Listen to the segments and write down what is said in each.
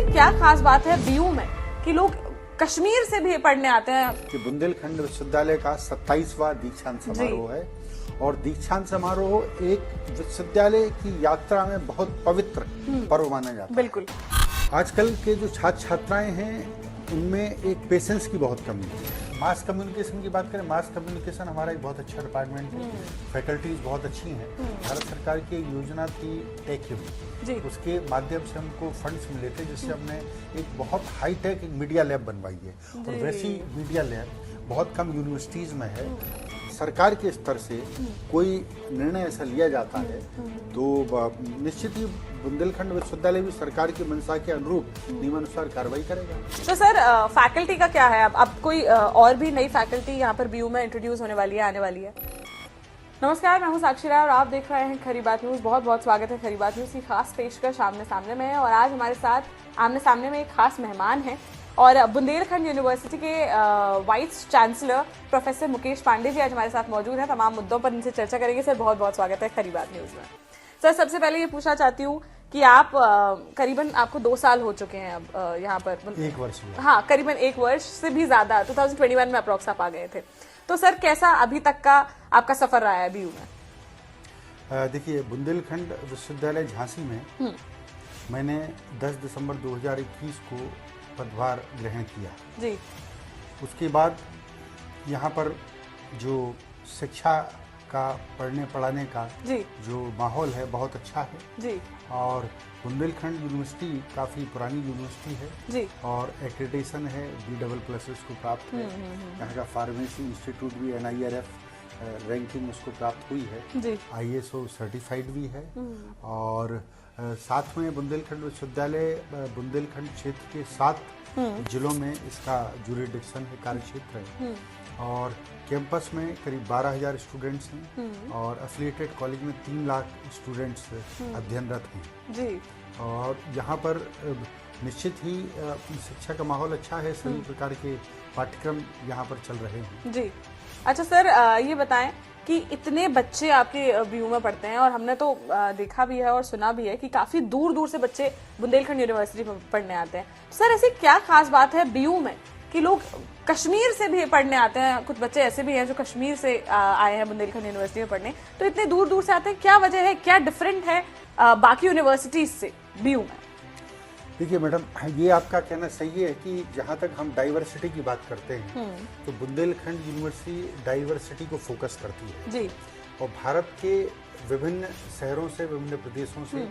ऐसी क्या खास बात है बीयू में कि लोग कश्मीर से भी पढ़ने आते हैं? कि बुंदेलखंड विश्वविद्यालय का 27वां दीक्षांत समारोह है और दीक्षांत समारोह एक विश्वविद्यालय की यात्रा में बहुत पवित्र पर्व माना जाता है। बिल्कुल। आजकल के जो छात्र छात्राएं हैं उनमें एक पेशेंस की बहुत कमी है। मास कम्युनिकेशन की बात करें, मास कम्युनिकेशन हमारा एक बहुत अच्छा डिपार्टमेंट है, फैकल्टीज बहुत अच्छी हैं। भारत सरकार की एक योजना थी टेक, उसके माध्यम से हमको फंड्स मिले थे जिससे हमने एक बहुत हाई टेक मीडिया लैब बनवाई है और वैसी मीडिया लैब बहुत कम यूनिवर्सिटीज़ में है। सरकार के स्तर से कोई निर्णय ऐसा लिया जाता है तो निश्चित ही बुंदेलखंड विश्वविद्यालय भी सरकार की मंशा के अनुरूप नियमानुसार कार्रवाई करेगा। तो सर फैकल्टी का क्या है? अब कोई और भी नई फैकल्टी यहाँ पर बीयू में इंट्रोड्यूस होने वाली है, आने वाली है? नमस्कार, मैं हूँ साक्षी राय और आप देख रहे हैं खरी बात न्यूज़। बहुत बहुत स्वागत है खरी बात न्यूज़ की खास पेशकश आमने सामने में है और आज हमारे साथ आमने सामने में एक खास मेहमान है और बुंदेलखंड यूनिवर्सिटी के vice chancellor professor Mukesh Pandey ji आज हमारे साथ मौजूद हैं। तमाम मुद्दों पर इनसे चर्चा करेंगे। सर बहुत बहुत स्वागत है खरी बात न्यूज़ में। सर सबसे पहले ये पूछना चाहती हूँ कि आप करीबन आपको 2 साल हो चुके हैं अब यहाँ पर। 1 वर्ष हुआ। हाँ, करीबन 1 वर्ष से भी ज्यादा, 2021 में अप्रॉक्स आप आ गए थे। तो सर कैसा अभी तक का आपका सफर रहा है बीयू में? देखिए, बुंदेलखंड विश्वविद्यालय झांसी में मैंने 10 दिसंबर 2021 को पदभार ग्रहण किया जी। उसके बाद यहाँ पर जो शिक्षा का पढ़ने पढ़ाने का जी। जो माहौल है बहुत अच्छा है जी। और बुंदेलखंड यूनिवर्सिटी काफ़ी पुरानी यूनिवर्सिटी है जी। और एक्रेडिटेशन है B++ उसको प्राप्त है। यहाँ का फार्मेसी इंस्टीट्यूट भी NIRF रैंकिंग उसको प्राप्त हुई है जी। ISO सर्टिफाइड भी है और साथ में बुंदेलखंड विश्वविद्यालय बुंदेलखंड क्षेत्र के 7 जिलों में इसका जुरिडिक्शन है, कार्य क्षेत्र है और कैंपस में करीब 12,000 स्टूडेंट्स हैं और एफिलिएटेड कॉलेज में 3 लाख स्टूडेंट्स अध्ययनरत हैं जी। और यहाँ पर निश्चित ही शिक्षा का माहौल अच्छा है, सभी प्रकार के पाठ्यक्रम यहाँ पर चल रहे हैं जी। अच्छा सर, ये बताएं कि इतने बच्चे आपके बीयू में पढ़ते हैं और हमने तो देखा भी है और सुना भी है कि काफी दूर दूर से बच्चे बुंदेलखंड यूनिवर्सिटी पढ़ने आते हैं। सर ऐसी क्या खास बात है बीयू में कि लोग कश्मीर से भी पढ़ने आते हैं? कुछ बच्चे ऐसे भी हैं जो कश्मीर से आए हैं बुंदेलखंड यूनिवर्सिटी में पढ़ने, तो इतने दूर दूर से आते हैं, क्या वजह है, क्या डिफरेंट है बाकी यूनिवर्सिटीज से बीयू में? देखिए मैडम, ये आपका कहना सही है कि जहाँ तक हम डाइवर्सिटी की बात करते हैं तो बुंदेलखंड यूनिवर्सिटी डाइवर्सिटी को फोकस करती है जी। और भारत के विभिन्न शहरों से, विभिन्न प्रदेशों से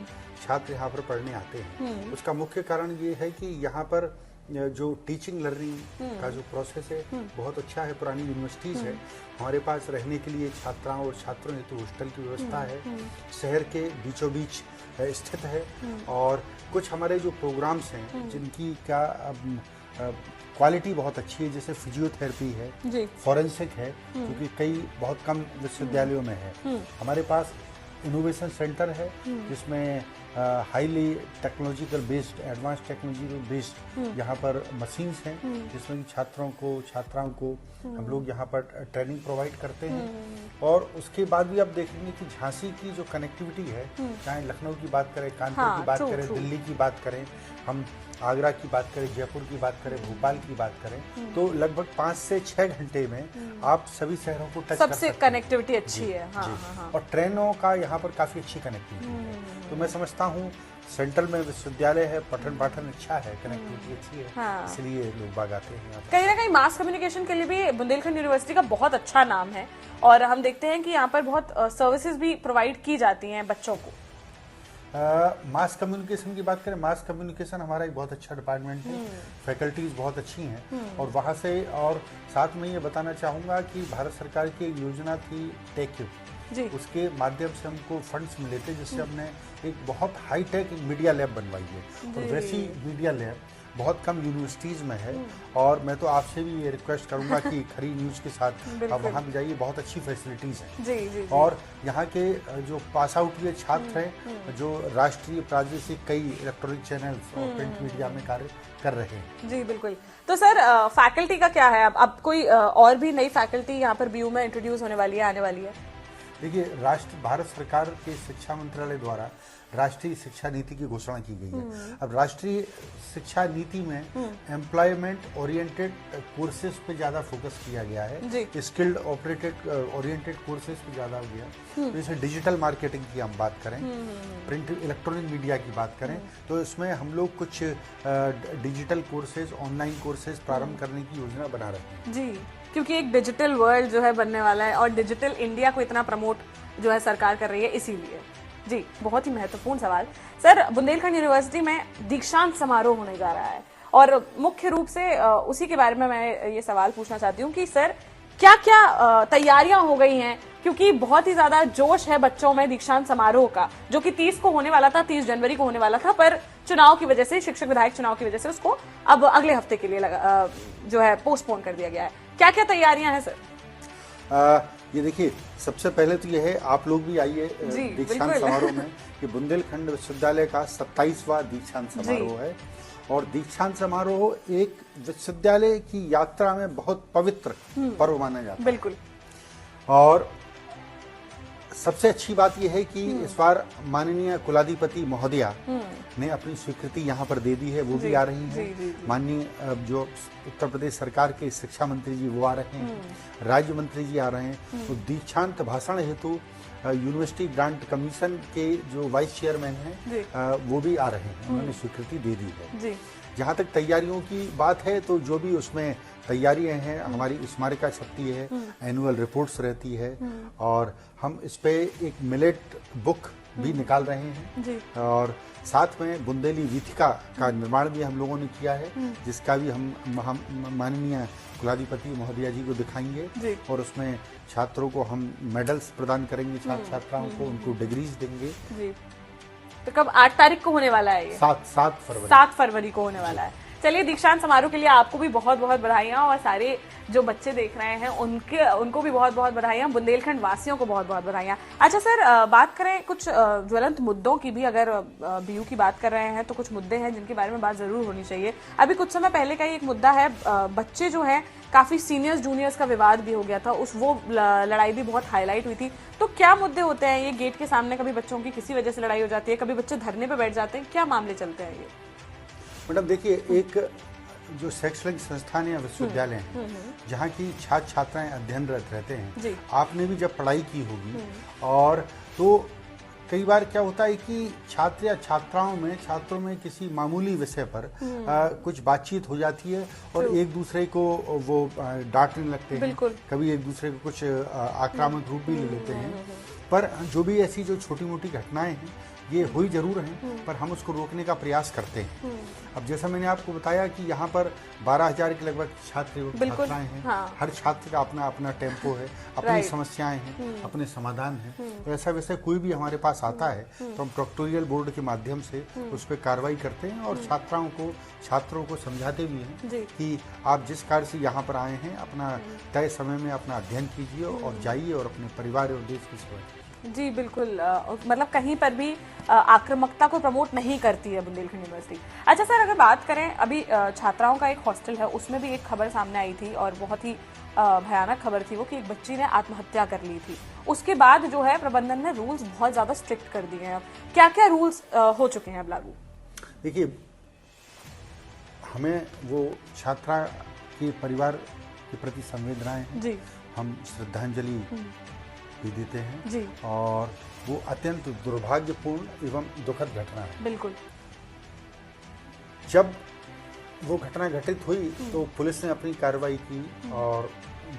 छात्र यहाँ पर पढ़ने आते हैं। उसका मुख्य कारण ये है कि यहाँ पर जो टीचिंग लर्निंग का जो प्रोसेस है बहुत अच्छा है, पुरानी यूनिवर्सिटीज़ है। हमारे पास रहने के लिए छात्राओं और छात्रों हेतु हॉस्टल की व्यवस्था है, शहर के बीचों बीच स्थित है और कुछ हमारे जो प्रोग्राम्स हैं जिनकी क्या क्वालिटी बहुत अच्छी है, जैसे फिजियोथेरेपी है, फॉरेंसिक है, क्योंकि कई बहुत कम विश्वविद्यालयों में है। हमारे पास इनोवेशन सेंटर है जिसमें highly technological based, advance technological based यहाँ पर मशीन्स हैं जिसमें छात्राओं को हम लोग यहाँ पर ट्रेनिंग प्रोवाइड करते हैं। और उसके बाद भी आप देखेंगे कि झांसी की जो कनेक्टिविटी है, चाहे लखनऊ की बात करें, कानपुर की बात करें, दिल्ली की बात करें, हम आगरा की बात करें, जयपुर की बात करें, भोपाल की बात करें, तो लगभग 5 से 6 घंटे में आप सभी शहरों को टच कर सकते हैं। सबसे कनेक्टिविटी अच्छी है। हाँ। और ट्रेनों का यहाँ पर काफ़ी अच्छी कनेक्टिविटी है। तो मैं समझता हूँ सेंट्रल में विश्वविद्यालय है, पठन पाठन अच्छा है, कनेक्टिविटी अच्छी है, इसलिए लोग बाग आते हैं। कहीं ना कहीं मास कम्युनिकेशन के लिए भी बुंदेलखंड यूनिवर्सिटी का बहुत अच्छा नाम है और हम देखते हैं कि यहाँ पर बहुत सर्विसेज भी प्रोवाइड की जाती हैं बच्चों को। मास कम्युनिकेशन की बात करें, मास कम्युनिकेशन हमारा एक बहुत अच्छा डिपार्टमेंट है, फैकल्टीज बहुत अच्छी हैं और वहाँ से, और साथ में ये बताना चाहूँगा कि भारत सरकार की एक योजना थी टेक, उसके माध्यम से हमको फंड्स मिले थे जिससे हमने एक बहुत हाई टेक मीडिया लैब बनवाई है और वैसी मीडिया लैब बहुत कम यूनिवर्सिटीज़ में है। और मैं तो आपसे भी ये रिक्वेस्ट करूंगा कि खरी न्यूज़ के साथ आप वहाँ भी जाइए, बहुत अच्छी फैसिलिटीज़ हैं जी। और यहाँ के जो पास आउट हुए छात्र हैं जो राष्ट्रीय प्रादेशिक कई इलेक्ट्रॉनिक चैनल्स और प्रिंट मीडिया में कार्य कर रहे हैं जी। बिल्कुल। तो सर फैकल्टी का क्या है? अब कोई और भी नई फैकल्टी यहाँ पर बीयू में इंट्रोड्यूस होने वाली है, आने वाली है? देखिए, भारत सरकार के शिक्षा मंत्रालय द्वारा राष्ट्रीय शिक्षा नीति की घोषणा की गई है। अब राष्ट्रीय शिक्षा नीति में एम्प्लॉयमेंट ओरिएंटेड कोर्सेज पे ज़्यादा फोकस किया गया है, स्किल्ड ऑपरेटेड ओरिएंटेड कोर्सेज पे ज़्यादा हो गया। जैसे डिजिटल मार्केटिंग की हम बात करें, प्रिंट इलेक्ट्रॉनिक मीडिया की बात करें, तो इसमें हम लोग कुछ डिजिटल कोर्सेज, ऑनलाइन कोर्सेज प्रारंभ करने की योजना बना रहे हैं जी, क्योंकि एक डिजिटल वर्ल्ड जो है बनने वाला है और डिजिटल इंडिया को इतना प्रमोट जो है सरकार कर रही है, इसीलिए। जी, बहुत ही महत्वपूर्ण सवाल। सर, बुंदेलखंड यूनिवर्सिटी में दीक्षांत समारोह होने जा रहा है और मुख्य रूप से उसी के बारे में मैं ये सवाल पूछना चाहती हूँ कि सर, क्या क्या तैयारियां हो गई हैं, क्योंकि बहुत ही ज्यादा जोश है बच्चों में दीक्षांत समारोह का, जो कि 30 को होने वाला था, 30 जनवरी को होने वाला था, पर चुनाव की वजह से, शिक्षक विधायक चुनाव की वजह से उसको अब अगले हफ्ते के लिए जो है पोस्टपोन कर दिया गया है। क्या क्या तैयारियां हैं सर? ये देखिए, सबसे पहले तो ये है, आप लोग भी आइए दीक्षांत समारोह में। ये बुंदेलखंड विश्वविद्यालय का 27वां दीक्षांत समारोह है और दीक्षांत समारोह एक विश्वविद्यालय की यात्रा में बहुत पवित्र पर्व माना जाता है। बिल्कुल। और सबसे अच्छी बात यह है कि इस बार माननीय कुलाधिपति महोदया ने अपनी स्वीकृति यहाँ पर दे दी है, वो भी आ रही हैं। माननीय जो उत्तर प्रदेश सरकार के शिक्षा मंत्री जी वो आ रहे हैं, राज्य मंत्री जी आ रहे हैं। तो दीक्षांत भाषण हेतु यूनिवर्सिटी ग्रांट कमीशन के जो वाइस चेयरमैन हैं वो भी आ रहे हैं, उन्होंने स्वीकृति दे दी है। जहाँ तक तैयारियों की बात है, तो जो भी उसमें तैयारियां हैं, हमारी स्मारिका छपती है, एनुअल रिपोर्ट्स रहती है और हम इस पे एक मिलेट बुक भी निकाल रहे हैं और साथ में बुंदेली वीथिका का निर्माण भी हम लोगों ने किया है, जिसका भी हम माननीय कुलाधिपति महोदया जी को दिखाएंगे और उसमें छात्रों को हम मेडल्स प्रदान करेंगे, छात्र छात्राओं को उनको डिग्रीज देंगे। तो कब 8 तारीख को होने वाला है ये? 7 फरवरी को होने वाला है। चलिए, दीक्षांत समारोह के लिए आपको भी बहुत बहुत बधाइयाँ और सारे जो बच्चे देख रहे हैं उनको भी बहुत बहुत बधाइयाँ, बुंदेलखंड वासियों को बहुत बहुत बधाइयाँ। अच्छा सर, बात करें कुछ ज्वलंत मुद्दों की भी, अगर बीयू की बात कर रहे हैं तो कुछ मुद्दे हैं जिनके बारे में बात जरूर होनी चाहिए। अभी कुछ समय पहले का ही एक मुद्दा है, बच्चे जो है काफी सीनियर्स जूनियर्स का विवाद भी हो गया था, वो लड़ाई भी बहुत हाईलाइट हुई थी। तो क्या मुद्दे होते हैं ये गेट के सामने? कभी बच्चों की किसी वजह से लड़ाई हो जाती है, कभी बच्चे धरने पे बैठ जाते हैं, क्या मामले चलते हैं ये? मैडम देखिए, एक जो शैक्षणिक संस्थान या विश्वविद्यालय हैं जहाँ की छात्र छात्राएं अध्ययनरत रहते हैं, आपने भी जब पढ़ाई की होगी और तो कई बार क्या होता है कि छात्र या छात्रों में किसी मामूली विषय पर कुछ बातचीत हो जाती है और एक दूसरे को वो डांटने लगते हैं, कभी एक दूसरे को कुछ आक्रामक रूप भी ले लेते हैं। पर जो भी ऐसी जो छोटी मोटी घटनाएं हैं ये हुई जरूर हैं, पर हम उसको रोकने का प्रयास करते हैं। अब जैसा मैंने आपको बताया कि यहाँ पर 12,000 के लगभग छात्र छात्राएं हैं। हर छात्र का अपना अपना टेम्पो है, अपनी समस्याएं हैं, अपने समाधान हैं। तो ऐसा वैसे कोई भी हमारे पास आता है तो हम प्रोक्टोरियल बोर्ड के माध्यम से उस पर कार्रवाई करते हैं और छात्रों को समझाते भी हैं कि आप जिस कार्य से यहाँ पर आए हैं, अपना तय समय में अपना अध्ययन कीजिए और जाइए और अपने परिवार और देश की सेवा। जी बिल्कुल, मतलब कहीं पर भी आक्रामकता को प्रमोट नहीं करती है बुंदेलखंड यूनिवर्सिटी। अच्छा सर, अगर बात करें, अभी छात्राओं का एक हॉस्टल है, उसमें भी एक खबर सामने आई थी और बहुत ही भयानक खबर थी वो, कि एक बच्ची ने आत्महत्या कर ली थी। उसके बाद जो है प्रबंधन ने रूल्स बहुत ज्यादा स्ट्रिक्ट कर दिए हैं। अब क्या क्या रूल्स हो चुके हैं अब लागू? देखिए, हमें वो छात्रा के परिवार के प्रति संवेदनाएं हैं, हम श्रद्धांजलि भी देते हैं और वो अत्यंत दुर्भाग्यपूर्ण एवं दुखद घटना है। बिल्कुल। जब वो घटना घटित हुई तो पुलिस ने अपनी कार्रवाई की और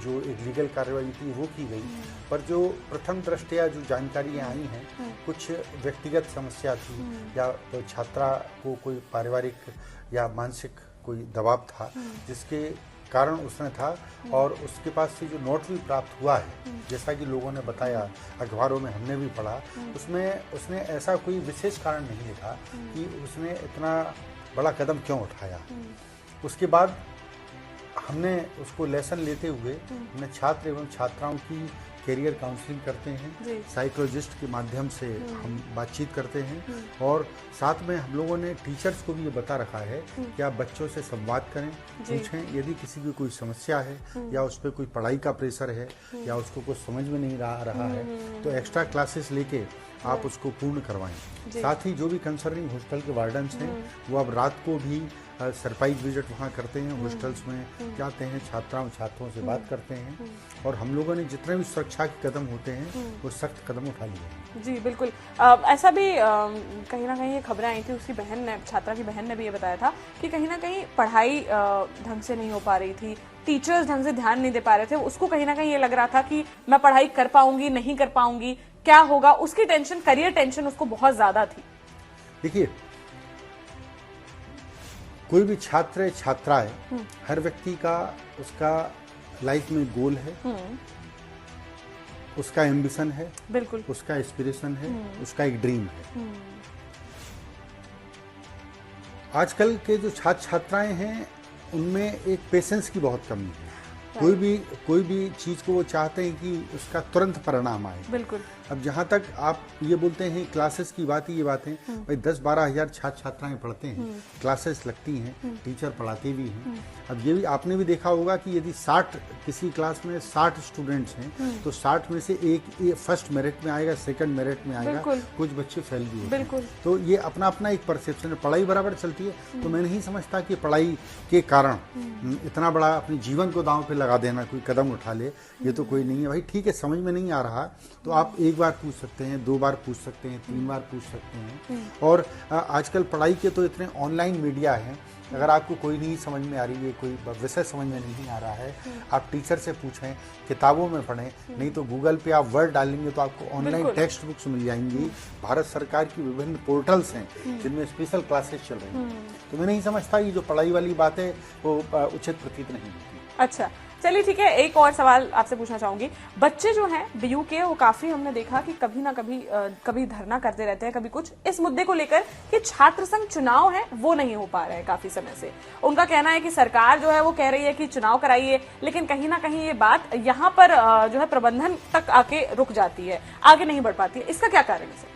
जो एक लीगल कार्रवाई थी वो की गई, पर जो प्रथम दृष्टया जो जानकारियां आई हैं, कुछ व्यक्तिगत समस्या थी या तो छात्रा को कोई पारिवारिक या मानसिक कोई दबाव था जिसके कारण उसने था, और उसके पास से जो नोट भी प्राप्त हुआ है, जैसा कि लोगों ने बताया, अखबारों में हमने भी पढ़ा, उसमें उसने ऐसा कोई विशेष कारण नहीं लिखा कि उसने इतना बड़ा कदम क्यों उठाया। उसके बाद हमने उसको लेसन लेते हुए हमने छात्र एवं छात्राओं की कैरियर काउंसलिंग करते हैं, साइकोलॉजिस्ट के माध्यम से हम बातचीत करते हैं, और साथ में हम लोगों ने टीचर्स को भी ये बता रखा है कि आप बच्चों से संवाद करें, पूछें यदि किसी की कोई समस्या है या उस पर कोई पढ़ाई का प्रेशर है या उसको कुछ समझ में नहीं रहा है तो एक्स्ट्रा क्लासेस लेके आप उसको पूर्ण करवाएं। साथ ही जो भी कंसर्निंग हॉस्टल के वार्डन्स हैं वो अब रात को भी सरप्राइज विजिट वहाँ करते हैं, हॉस्टल्स में जाते हैं, छात्रों से बात करते हैं, और हम लोगों ने जितने भी सुरक्षा के कदम होते हैं वो सख्त कदम उठा लिए हैं। जी बिल्कुल। ऐसा भी कहीं ना कहीं ये खबरें आई थी, उसकी बहन ने, छात्रा की बहन ने भी ये बताया था कि कहीं ना कहीं पढ़ाई ढंग से नहीं हो पा रही थी, टीचर्स ढंग से ध्यान नहीं दे पा रहे थे, उसको कहीं ना कहीं ये लग रहा था कि मैं पढ़ाई कर पाऊंगी नहीं कर पाऊंगी, क्या होगा, उसकी टेंशन, करियर टेंशन उसको बहुत ज्यादा थी। देखिए, कोई भी छात्र छात्रा है, हर व्यक्ति का उसका लाइफ में गोल है, उसका एम्बिशन है, बिल्कुल, उसका एस्पिरेशन है, उसका एक ड्रीम है। आजकल के जो छात्र छात्राएं हैं उनमें एक पेशेंस की बहुत कमी है। कोई भी चीज को वो चाहते हैं कि उसका तुरंत परिणाम आए। बिल्कुल। अब जहाँ तक आप ये बोलते हैं क्लासेस की बात ही, ये बात है भाई 10-12 हज़ार छात्र छात्राएं पढ़ते हैं, क्लासेस लगती हैं, टीचर पढ़ाते भी हैं। अब ये भी आपने भी देखा होगा कि यदि 60 किसी क्लास में 60 स्टूडेंट्स हैं तो 60 में से एक फर्स्ट मेरिट में आएगा, सेकंड मेरिट में आएगा, कुछ बच्चे फेल भी होते हैं। तो ये अपना अपना एक परसेप्शन है। पढ़ाई बराबर चलती है, तो मैं नहीं समझता कि पढ़ाई के कारण इतना बड़ा अपने जीवन को दांव पे लगा देना, कोई कदम उठा ले, ये तो कोई नहीं है। भाई ठीक है, समझ में नहीं आ रहा तो आप एक बार पूछ सकते हैं, 2 बार पूछ सकते हैं, 3 बार पूछ सकते हैं। और आजकल पढ़ाई के तो इतने ऑनलाइन मीडिया हैं, अगर आपको कोई नहीं समझ में आ रही है, कोई विषय समझ में नहीं आ रहा है, आप टीचर से पूछें, किताबों में पढ़ें, नहीं तो गूगल पे आप वर्ड डालेंगे तो आपको ऑनलाइन टेक्स्ट बुक्स मिल जाएंगी। भारत सरकार की विभिन्न पोर्टल्स हैं जिनमें स्पेशल क्लासेस चल रही हैं। तो मैं नहीं समझता ये जो पढ़ाई वाली बात है वो उचित प्रतीत नहीं होती। अच्छा, चलिए ठीक है, एक और सवाल आपसे पूछना चाहूंगी। बच्चे जो हैं बीयू के, वो काफी हमने देखा कि कभी ना कभी धरना करते रहते हैं, कभी कुछ, इस मुद्दे को लेकर कि छात्र संघ चुनाव है वो नहीं हो पा रहे हैं काफी समय से। उनका कहना है कि सरकार जो है वो कह रही है कि चुनाव कराइए, लेकिन कहीं ना कहीं ये बात यहाँ पर जो है प्रबंधन तक आके रुक जाती है, आगे नहीं बढ़ पाती है। इसका क्या कारण है सर?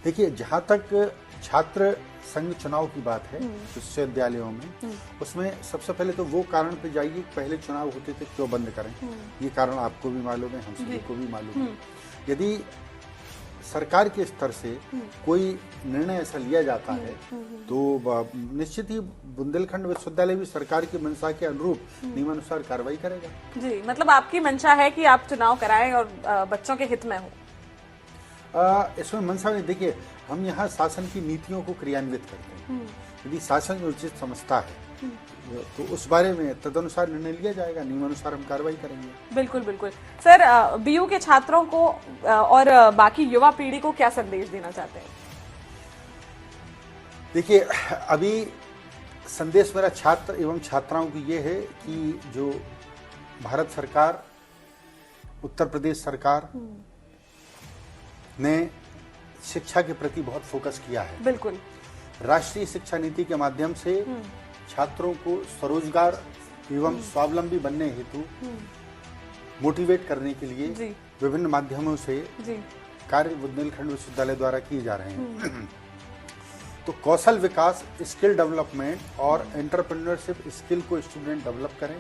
देखिए, जहाँ तक छात्र संघ चुनाव की बात है विश्वविद्यालयों में, उसमें सबसे पहले तो वो कारण पे जाइए, पहले चुनाव होते थे क्यों बंद करें, ये कारण आपको भी मालूम है, हम सभी को भी मालूम है। यदि सरकार के स्तर से कोई निर्णय ऐसा लिया जाता है तो निश्चित ही बुंदेलखंड विश्वविद्यालय भी सरकार की मंशा के अनुरूप नियमानुसार कार्रवाई करेगा। जी, मतलब आपकी मंशा है कि आप चुनाव कराएं और बच्चों के हित में हो। इसमें मंशा में देखिए, हम यहाँ शासन की नीतियों को क्रियान्वित करते हैं। यदि शासन उचित समझता है तो उस बारे में तदनुसार निर्णय लिया जाएगा, नियमानुसार हम कार्रवाई करेंगे। बिल्कुल बिल्कुल। सर, बीयू के छात्रों को और बाकी युवा पीढ़ी को क्या संदेश देना चाहते हैं? देखिए, अभी संदेश मेरा छात्र एवं छात्राओं को ये है कि जो भारत सरकार, उत्तर प्रदेश सरकार ने शिक्षा के प्रति बहुत फोकस किया है। बिल्कुल। राष्ट्रीय शिक्षा नीति के माध्यम से छात्रों को स्वरोजगार एवं स्वावलंबी बनने हेतु मोटिवेट करने के लिए विभिन्न माध्यमों से कार्य बुंदेलखंड विश्वविद्यालय द्वारा किए जा रहे हैं। तो कौशल विकास, स्किल डेवलपमेंट और एंटरप्रेन्योरशिप स्किल को स्टूडेंट डेवलप करें,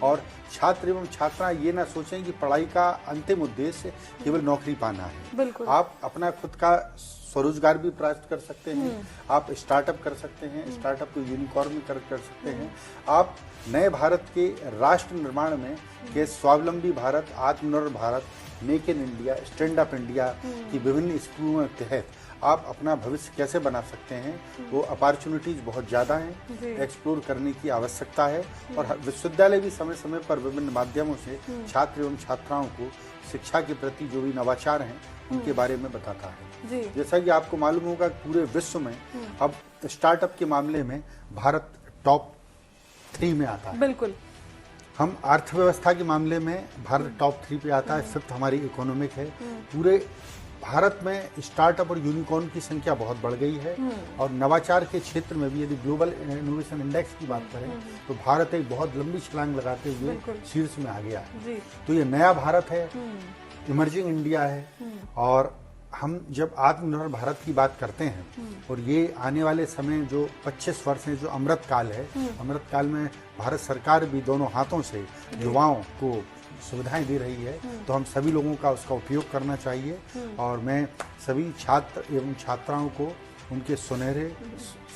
और छात्र एवं छात्रा ये ना सोचें कि पढ़ाई का अंतिम उद्देश्य केवल नौकरी पाना है। आप अपना खुद का स्वरोजगार भी प्राप्त कर सकते हैं, आप स्टार्टअप कर सकते हैं, स्टार्टअप को यूनिकॉर्न कर सकते हैं। आप नए भारत के राष्ट्र निर्माण में के स्वावलंबी भारत, आत्मनिर्भर Bharat, make in India, stand up India की विभिन्न स्कूलों के तहत आप अपना भविष्य कैसे बना सकते हैं, वो अपॉर्चुनिटीज बहुत ज़्यादा हैं, एक्सप्लोर करने की आवश्यकता है। और विश्वविद्यालय भी समय समय पर विभिन्न माध्यमों से छात्र एवं छात्राओं को शिक्षा के प्रति जो भी नवाचार हैं उनके बारे में बताता है। जैसा कि आपको मालूम होगा, पूरे विश्व में अब स्टार्टअप के मामले में भारत टॉप 3 में आता है। बिल्कुल। हम अर्थव्यवस्था के मामले में भारत टॉप 3 पे आता है, 5th हमारी इकोनॉमिक है। पूरे भारत में स्टार्टअप और यूनिकॉर्न की संख्या बहुत बढ़ गई है, और नवाचार के क्षेत्र में भी यदि ग्लोबल इनोवेशन इंडेक्स की बात करें तो भारत एक बहुत लंबी छलांग लगाते हुए शीर्ष में आ गया है। तो ये नया भारत है, इमर्जिंग इंडिया है, और हम जब आत्मनिर्भर भारत की बात करते हैं और ये आने वाले समय जो 25 वर्ष है, जो अमृत काल है, अमृत काल में भारत सरकार भी दोनों हाथों से युवाओं को सुविधाएं दे रही है, तो हम सभी लोगों का उसका उपयोग करना चाहिए। और मैं सभी छात्र एवं छात्राओं को उनके सुनहरे,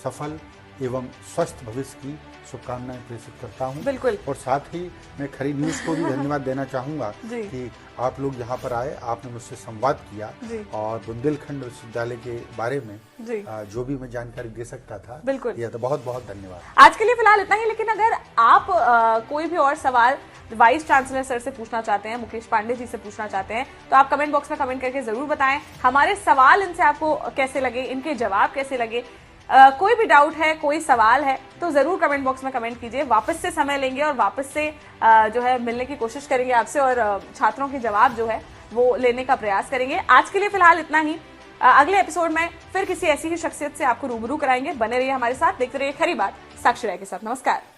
सफल एवं स्वस्थ भविष्य की शुभकामनाएं प्रेषित करता हूं। बिल्कुल। और साथ ही मैं खरी न्यूज को भी धन्यवाद देना चाहूंगा कि आप लोग यहाँ पर आए, आपने मुझसे संवाद किया और बुंदेलखंड विश्वविद्यालय के बारे में जो भी मैं जानकारी दे सकता था, बिल्कुल, यह तो बहुत बहुत धन्यवाद। आज के लिए फिलहाल इतना ही, लेकिन अगर आप कोई भी और सवाल वाइस चांसलर सर से पूछना चाहते हैं, मुकेश पांडे जी से पूछना चाहते हैं, तो आप कमेंट बॉक्स में कमेंट करके जरूर बताएं। हमारे सवाल इनसे आपको कैसे लगे, इनके जवाब कैसे लगे, कोई भी डाउट है, कोई सवाल है, तो जरूर कमेंट बॉक्स में कमेंट कीजिए। वापस से समय लेंगे और वापस से जो है मिलने की कोशिश करेंगे आपसे, और छात्रों के जवाब जो है वो लेने का प्रयास करेंगे। आज के लिए फिलहाल इतना ही। अगले एपिसोड में फिर किसी ऐसी ही शख्सियत से आपको रूबरू कराएंगे। बने रहिए हमारे साथ, देखते रहिए खरी बात साक्षी राय के साथ। नमस्कार।